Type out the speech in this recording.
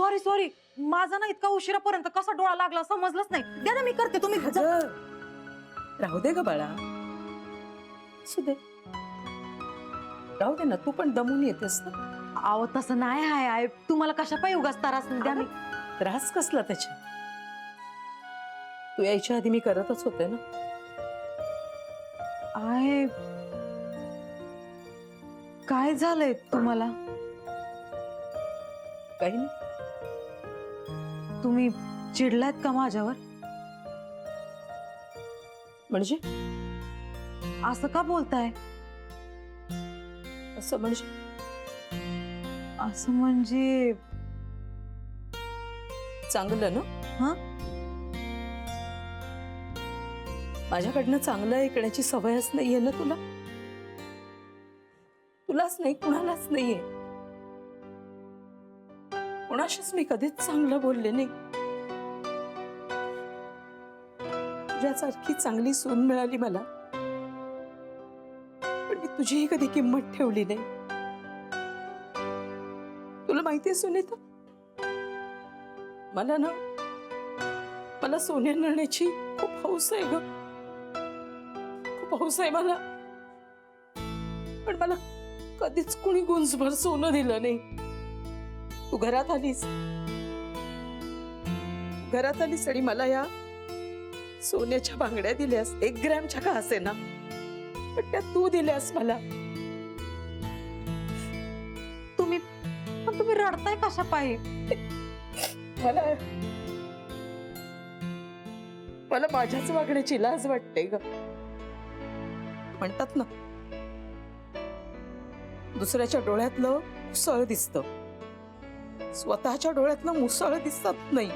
Sorry sorry, माझा ना इतका उशिरापर्यंत कसा डोळा लागला समजलंच नाही. द्या ना मी करते, तुम्ही राहू दे ग बाळा, असू दे, राहू दे ना, तू पण दमून येतेस ना. अहो तसं नाही हाय आय, तुम्हाला कशा पाय उगाच त्रास द्या मी. त्रास कसला त्याच्या? तू यायच्या आधी मी करतच होते ना. आय काय झालंय तुम्हाला? काही नाही. तुम्ही चिडलात का माझ्यावर? म्हणजे असं का बोलताय? असं म्हणजे असं म्हणजे चांगलं ना? हा, माझ्याकडनं चांगलं ऐकण्याची सवयच नाहीये ना तुला. तुलाच नाही, कुणालाच नाहीये. कोणाशीच मी कधीच चांगलं बोलले नाही. तुझ्यासारखी चांगली सून मिळाली मला, पण मी तुझीही कधी किंमत ठेवली नाही. तुला माहितीये सुनीता, मला सोन्या नेण्याची खूप हौस आहे ग, खूप हौस आहे मला. पण मला कधीच कुणी गुंजभर सोनं दिलं नाही. तू घरात आलीस आणि मला या सोन्याच्या बांगड्या दिल्यास, 1 ग्रॅमच्या का असे ना, पण त्या तू दिल्यास मला. तुम्ही रडताय कशा पायी? मला माझ्याच वागण्याची लाज वाटते ग. म्हणतात ना, दुसऱ्याच्या डोळ्यातलं मुसळ दिसतं, स्वतःच्या डोळ्यातलं मुसळ दिसत नाही.